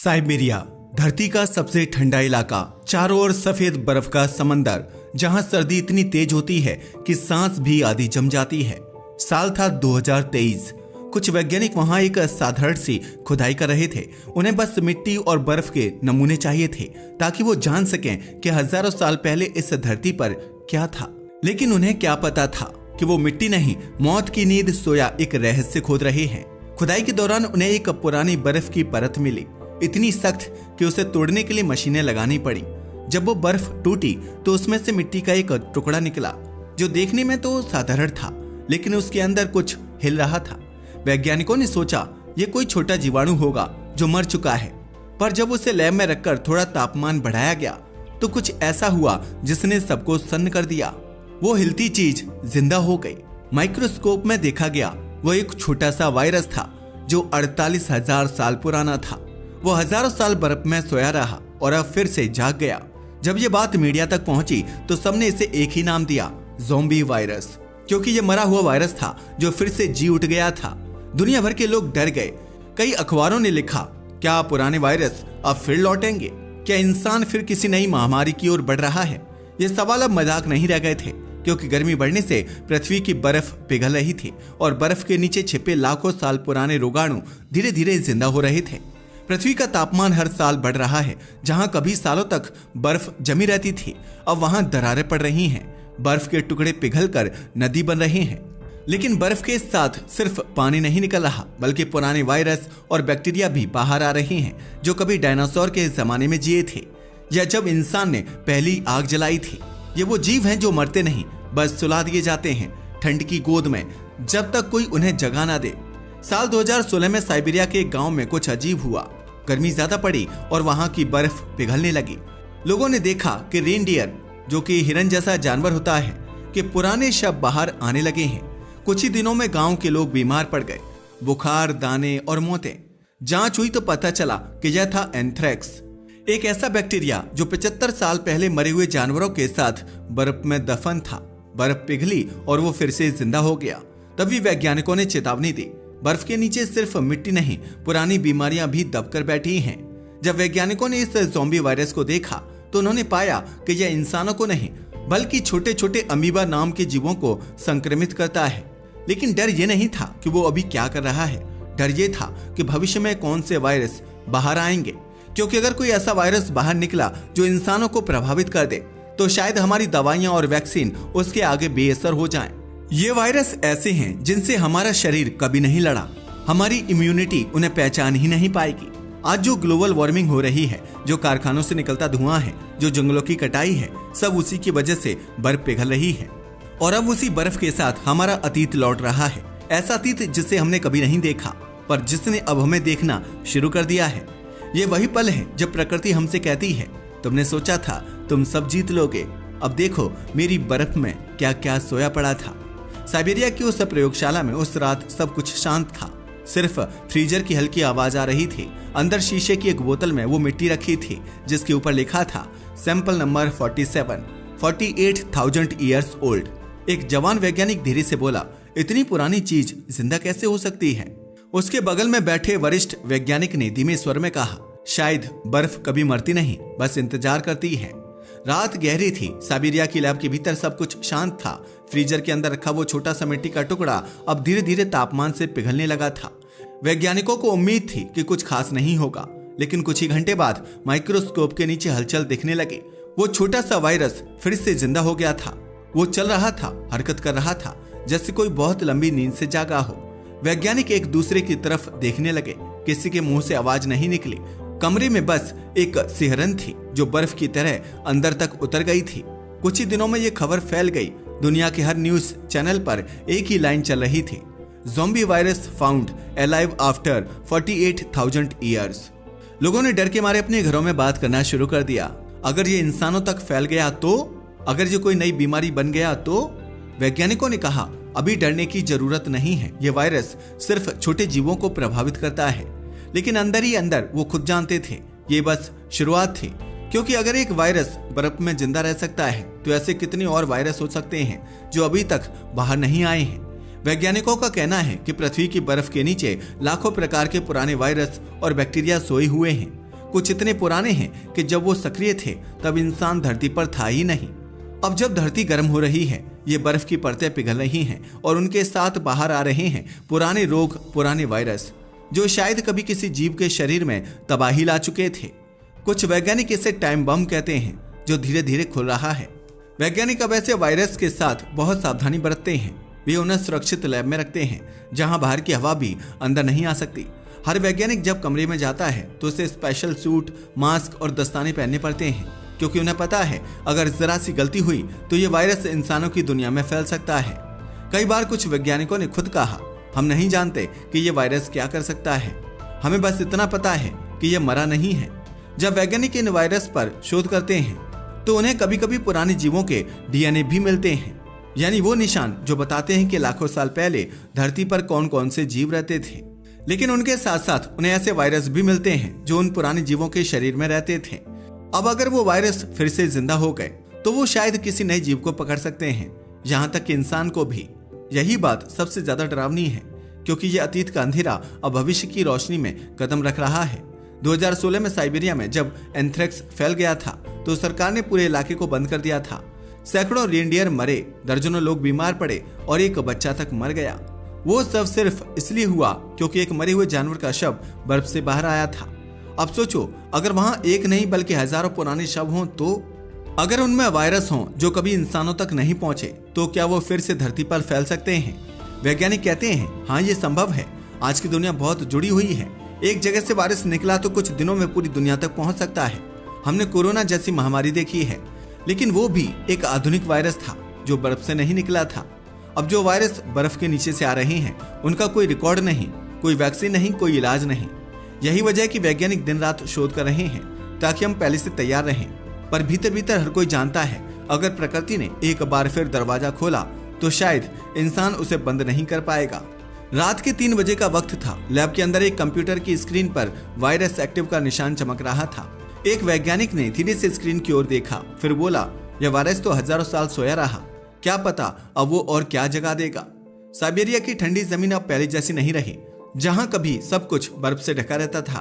Siberia धरती का सबसे ठंडा इलाका, चारों ओर सफेद बर्फ का समंदर, जहां सर्दी इतनी तेज होती है कि सांस भी आधी जम जाती है। साल था 2023। कुछ वैज्ञानिक वहां एक साधारण सी खुदाई कर रहे थे। उन्हें बस मिट्टी और बर्फ के नमूने चाहिए थे ताकि वो जान सकें कि हजारों साल पहले इस धरती पर क्या था। लेकिन उन्हें क्या पता था कि वो मिट्टी नहीं, मौत की नींद सोया एक रहस्य खोद रहे हैं। खुदाई के दौरान उन्हें एक पुरानी बर्फ की परत मिली, इतनी सख्त कि उसे तोड़ने के लिए मशीनें लगानी पड़ी। जब वो बर्फ टूटी तो उसमें से मिट्टी का एक टुकड़ा निकला, जो देखने में तो साधारण था, लेकिन उसके अंदर कुछ हिल रहा था। वैज्ञानिकों ने सोचा ये कोई छोटा जीवाणु होगा जो मर चुका है, पर जब उसे लैब में रखकर थोड़ा तापमान बढ़ाया गया तो कुछ ऐसा हुआ जिसने सबको सन्न कर दिया। वो हिलती चीज जिंदा हो गई। माइक्रोस्कोप में देखा गया वो एक छोटा सा वायरस था जो 48,000 साल पुराना था। वो हजारों साल बर्फ में सोया रहा और अब फिर से जाग गया। जब ये बात मीडिया तक पहुंची तो सबने इसे एक ही नाम दिया, ज़ॉम्बी वायरस, क्योंकि ये मरा हुआ वायरस था जो फिर से जी उठ गया था। दुनिया भर के लोग डर गए। कई अखबारों ने लिखा, क्या पुराने वायरस अब फिर लौटेंगे? क्या इंसान फिर किसी नई महामारी की ओर बढ़ रहा है? ये सवाल अब मजाक नहीं रह गए थे, क्योंकि गर्मी बढ़ने से पृथ्वी की बर्फ पिघल रही थी और बर्फ के नीचे छिपे लाखों साल पुराने रोगाणु धीरे धीरे जिंदा हो रहे थे। पृथ्वी का तापमान हर साल बढ़ रहा है। जहां कभी सालों तक बर्फ जमी रहती थी, अब वहां दरारें पड़ रही हैं। बर्फ के टुकड़े पिघलकर नदी बन रहे हैं। लेकिन बर्फ के साथ सिर्फ पानी नहीं निकल रहा, बल्कि पुराने वायरस और बैक्टीरिया भी बाहर आ रहे हैं, जो कभी डायनासोर के जमाने में जिए थे या जब इंसान ने पहली आग जलाई थी। ये वो जीव हैं जो मरते नहीं, बस सुला दिए जाते हैं ठंड की गोद में, जब तक कोई उन्हें जगा ना दे। साल 2016 में साइबेरिया के एक गांव में कुछ अजीब हुआ। गर्मी ज्यादा पड़ी और वहां की बर्फ पिघलने लगी। लोगों ने देखा कि रेनडियर, जो कि हिरन जैसा जानवर होता है, कि पुराने शव बाहर आने लगे हैं। कुछ ही दिनों में गांव के लोग बीमार पड़ गए, बुखार, दाने और मौतें। जांच हुई तो पता चला कि यह था एंथ्रेक्स, एक ऐसा बैक्टीरिया जो 75 साल पहले मरे हुए जानवरों के साथ बर्फ में दफन था। बर्फ पिघली और वो फिर से जिंदा हो गया। तभी वैज्ञानिकों ने चेतावनी दी, बर्फ के नीचे सिर्फ मिट्टी नहीं, पुरानी बीमारियां भी दबकर बैठी हैं। जब वैज्ञानिकों ने इस ज़ॉम्बी वायरस को देखा तो उन्होंने पाया कि यह इंसानों को नहीं, बल्कि छोटे छोटे अमीबा नाम के जीवों को संक्रमित करता है। लेकिन डर ये नहीं था कि वो अभी क्या कर रहा है, डर ये था कि भविष्य में कौन से वायरस बाहर आएंगे। क्योंकि अगर कोई ऐसा वायरस बाहर निकला जो इंसानों को प्रभावित कर दे, तो शायद हमारी दवाइयां और वैक्सीन उसके आगे बेअसर हो जाएं। ये वायरस ऐसे हैं जिनसे हमारा शरीर कभी नहीं लड़ा, हमारी इम्यूनिटी उन्हें पहचान ही नहीं पाएगी। आज जो ग्लोबल वार्मिंग हो रही है, जो कारखानों से निकलता धुआं है, जो जंगलों की कटाई है, सब उसी की वजह से बर्फ पिघल रही है। और अब उसी बर्फ के साथ हमारा अतीत लौट रहा है, ऐसा अतीत जिसे हमने कभी नहीं देखा, पर जिसने अब हमें देखना शुरू कर दिया है। ये वही पल है जब प्रकृति हमसे कहती है, तुमने सोचा था तुम सब जीत लोगे, अब देखो मेरी बर्फ में क्या क्या सोया पड़ा था। साइबेरिया की उस प्रयोगशाला में उस रात सब कुछ शांत था। सिर्फ फ्रीजर की हल्की आवाज आ रही थी। अंदर शीशे की एक बोतल में वो मिट्टी रखी थी जिसके ऊपर लिखा था सैंपल नंबर 47, 48,000 ईयर्स ओल्ड। एक जवान वैज्ञानिक धीरे से बोला, इतनी पुरानी चीज जिंदा कैसे हो सकती है? उसके बगल में बैठे वरिष्ठ वैज्ञानिक ने धीमे स्वर में कहा, शायद बर्फ कभी मरती नहीं, बस इंतजार करती है। रात गहरी थी। साइबेरिया की लैब के भीतर सब कुछ शांत था। फ्रीजर के अंदर रखा वो छोटा सा मिट्टी का टुकड़ा अब धीरे धीरे तापमान से पिघलने लगा था। वैज्ञानिकों को उम्मीद थी कि कुछ खास नहीं होगा, लेकिन कुछ ही घंटे बाद माइक्रोस्कोप के नीचे हलचल दिखने लगी। वो छोटा सा वायरस फिर से जिंदा हो गया था। वो चल रहा था, हरकत कर रहा था, जैसे कोई बहुत लंबी नींद से जागा हो। वैज्ञानिक एक दूसरे की तरफ देखने लगे। किसी के मुंह से आवाज नहीं निकली। कमरे में बस एक सिहरन थी जो बर्फ की तरह अंदर तक उतर गई थी। कुछ ही दिनों में ये खबर फैल गई। दुनिया के हर न्यूज चैनल पर एक ही लाइन चल रही थी, zombie virus found alive after 48,000 years. लोगों ने डर के मारे अपने घरों में बात करना शुरू कर दिया। अगर ये इंसानों तक फैल गया तो, अगर ये कोई नई बीमारी बन गया तो? वैज्ञानिकों ने कहा, अभी डरने की जरूरत नहीं है। ये वायरस सिर्फ छोटे जीवों को प्रभावित करता है। लेकिन अंदर ही अंदर वो खुद जानते थे ये बस शुरुआत थी, क्योंकि अगर एक वायरस बर्फ में जिंदा रह सकता है तो ऐसे कितने और वायरस हो सकते हैं जो अभी तक बाहर नहीं आए हैं। वैज्ञानिकों का कहना है कि पृथ्वी की बर्फ के नीचे लाखों प्रकार के पुराने वायरस और बैक्टीरिया सोए हुए हैं। कुछ इतने पुराने हैं कि जब वो सक्रिय थे तब इंसान धरती पर था ही नहीं। अब जब धरती गर्म हो रही है, ये बर्फ की परतें पिघल रही हैं और उनके साथ बाहर आ रहे हैं पुराने रोग, पुराने वायरस, जो शायद कभी किसी जीव के शरीर में तबाही ला चुके थे। कुछ वैज्ञानिक इसे टाइम बम कहते हैं, जो धीरे धीरे खुल रहा है। वैज्ञानिक अब ऐसे वायरस के साथ बहुत सावधानी बरतते हैं। वे उन्हें सुरक्षित लैब में रखते हैं, जहां बाहर की हवा भी अंदर नहीं आ सकती। हर वैज्ञानिक जब कमरे में जाता है तो उसे स्पेशल सूट, मास्क और दस्ताने पहनने पड़ते हैं, क्योंकि उन्हें पता है अगर जरा सी गलती हुई तो ये वायरस इंसानों की दुनिया में फैल सकता है। कई बार कुछ वैज्ञानिकों ने खुद कहा, हम नहीं जानते कि ये वायरस क्या कर सकता है, हमें बस इतना पता है कि ये मरा नहीं है। जब वैज्ञानिक इन वायरस पर शोध करते हैं तो उन्हें कभी कभी पुराने जीवों के डीएनए भी मिलते हैं, यानी वो निशान जो बताते हैं कि लाखों साल पहले धरती पर कौन कौन से जीव रहते थे। लेकिन उनके साथ साथ उन्हें ऐसे वायरस भी मिलते हैं जो उन पुराने जीवों के शरीर में रहते थे। अब अगर वो वायरस फिर से जिंदा हो गए तो वो शायद किसी नए जीव को पकड़ सकते हैं, यहाँ तक कि इंसान को भी। यही बात सबसे ज्यादा डरावनी है, क्योंकि ये अतीत का अंधेरा अब भविष्य की रोशनी में कदम रख रहा है। 2016 में साइबेरिया में जब एंथ्रेक्स फैल गया था तो सरकार ने पूरे इलाके को बंद कर दिया था। सैकड़ों रेनडियर मरे, दर्जनों लोग बीमार पड़े और एक बच्चा तक मर गया। वो सब सिर्फ इसलिए हुआ क्योंकि एक मरे हुए जानवर का शव बर्फ से बाहर आया था। अब सोचो, अगर वहां एक नहीं बल्कि हजारों पुराने शव हों, तो अगर उनमें वायरस हों जो कभी इंसानों तक नहीं पहुंचे, तो क्या वो फिर से धरती पर फैल सकते हैं? वैज्ञानिक कहते हैं हाँ, ये संभव है। आज की दुनिया बहुत जुड़ी हुई है। एक जगह से वायरस निकला तो कुछ दिनों में पूरी दुनिया तक पहुंच सकता है। हमने कोरोना जैसी महामारी देखी है, लेकिन वो भी एक आधुनिक वायरस था जो बर्फ से नहीं निकला था। अब जो वायरस बर्फ के नीचे से आ रहे हैं उनका कोई रिकॉर्ड नहीं, कोई वैक्सीन नहीं, कोई इलाज नहीं। यही वजह है कि वैज्ञानिक दिन रात शोध कर रहे हैं ताकि हम पहले से तैयार रहें। पर भीतर भीतर हर कोई जानता है अगर प्रकृति ने एक बार फिर दरवाजा खोला तो शायद इंसान उसे बंद नहीं कर पाएगा। रात के 3 बजे का वक्त था। लैब के अंदर एक कंप्यूटर की स्क्रीन पर वायरस एक्टिव का निशान चमक रहा था। एक वैज्ञानिक ने धीरे से स्क्रीन की ओर देखा, फिर बोला, यह वायरस तो हजारों साल सोया रहा, क्या पता अब वो और क्या जगा देगा। साइबेरिया की ठंडी जमीन अब पहले जैसी नहीं रही। जहां कभी सब कुछ बर्फ से ढका रहता था,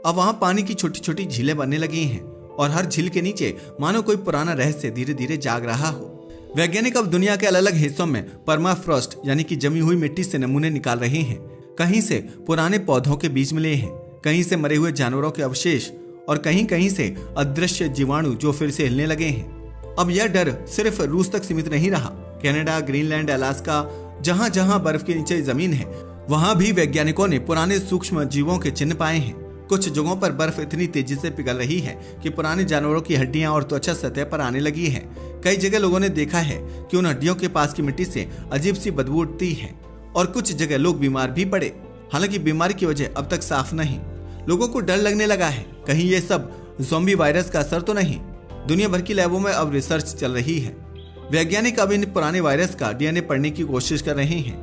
अब वहां पानी की छोटी छोटी झीलें बनने लगी हैं और हर झील के नीचे मानो कोई पुराना रहस्य धीरे धीरे जाग रहा हो। वैज्ञानिक अब दुनिया के अलग अलग हिस्सों में परमाफ्रॉस्ट यानी कि जमी हुई मिट्टी से नमूने निकाल रहे हैं। कहीं से पुराने पौधों के बीज मिले हैं, कहीं से मरे हुए जानवरों के अवशेष और कहीं कहीं से अदृश्य जीवाणु जो फिर से हिलने लगे हैं। अब यह डर सिर्फ रूस तक सीमित नहीं रहा। कनाडा, ग्रीनलैंड, अलास्का, जहां जहां बर्फ के नीचे जमीन है वहां भी वैज्ञानिकों ने पुराने सूक्ष्म जीवों के चिन्ह पाए हैं। कुछ जगहों पर बर्फ इतनी तेजी से पिघल रही है कि पुराने जानवरों की हड्डियां और त्वचा सतह पर आने लगी है। कई जगह लोगों ने देखा है कि उन हड्डियों के पास की मिट्टी से अजीब सी बदबू उठती है और कुछ जगह लोग बीमार भी पड़े। हालांकि बीमारी की वजह अब तक साफ नहीं। लोगों को डर लगने लगा है, कहीं ये सब ज़ॉम्बी वायरस का असर तो नहीं। दुनिया भर की लैबों में अब रिसर्च चल रही है। वैज्ञानिक अब इन पुराने वायरस का डीएनए पढ़ने की कोशिश कर रहे हैं।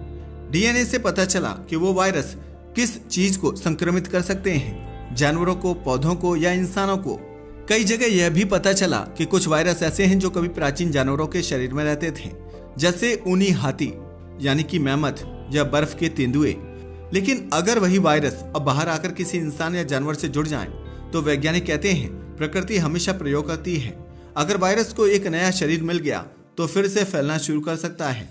डीएनए से पता चला कि वो वायरस किस चीज को संक्रमित कर सकते हैं, जानवरों को, पौधों को या इंसानों को। कई जगह यह भी पता चला कि कुछ वायरस ऐसे हैं जो कभी प्राचीन जानवरों के शरीर में रहते थे, जैसे ऊनी हाथी यानी कि मैमथ या बर्फ के तेंदुए। लेकिन अगर वही वायरस अब बाहर आकर किसी इंसान या जानवर से जुड़ जाए तो वैज्ञानिक कहते हैं प्रकृति हमेशा प्रयोग करती है। अगर वायरस को एक नया शरीर मिल गया तो फिर से फैलना शुरू कर सकता है।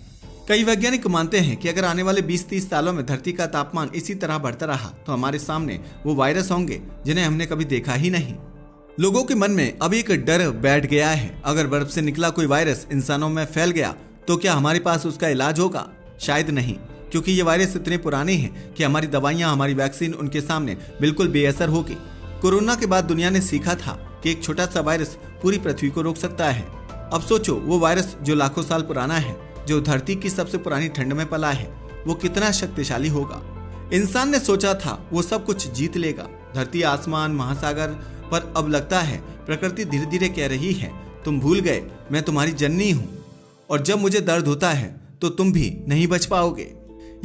कई वैज्ञानिक मानते हैं कि अगर आने वाले 20-30 सालों में धरती का तापमान इसी तरह बढ़ता रहा तो हमारे सामने वो वायरस होंगे जिन्हें हमने कभी देखा ही नहीं। लोगों के मन में अब एक डर बैठ गया है, अगर बर्फ से निकला कोई वायरस इंसानों में फैल गया तो क्या हमारे पास उसका इलाज होगा? शायद नहीं, क्योंकि ये वायरस इतने पुराने हैं कि हमारी दवाइयां, हमारी वैक्सीन उनके सामने बिल्कुल बेअसर होगी। कोरोना के बाद दुनिया ने सीखा था कि एक छोटा सा वायरस पूरी पृथ्वी को रोक सकता है। अब सोचो, वो वायरस जो लाखों साल पुराना है, जो धरती की सबसे पुरानी ठंड में पला है, वो कितना शक्तिशाली होगा। इंसान ने सोचा था वो सब कुछ जीत लेगा, धरती, आसमान, महासागर, पर अब लगता है प्रकृति धीरे धीरे कह रही है तुम भूल गए मैं तुम्हारी जननी हूँ, और जब मुझे दर्द होता है तो तुम भी नहीं बच पाओगे।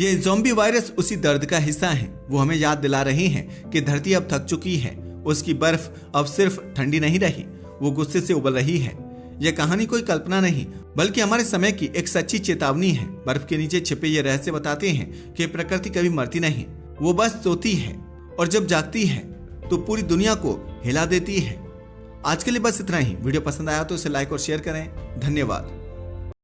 ये ज़ॉम्बी वायरस उसी दर्द का हिस्सा है। वो हमें याद दिला रहे हैं कि धरती अब थक चुकी है, उसकी बर्फ अब सिर्फ ठंडी नहीं रही, वो गुस्से से उबल रही है। यह कहानी कोई कल्पना नहीं बल्कि हमारे समय की एक सच्ची चेतावनी है। बर्फ के नीचे छिपे ये रहस्य बताते हैं कि प्रकृति कभी मरती नहीं, वो बस सोती है और जब जागती है तो पूरी दुनिया को हिला देती है। आज के लिए बस इतना ही। वीडियो पसंद आया तो इसे लाइक और शेयर करें। धन्यवाद।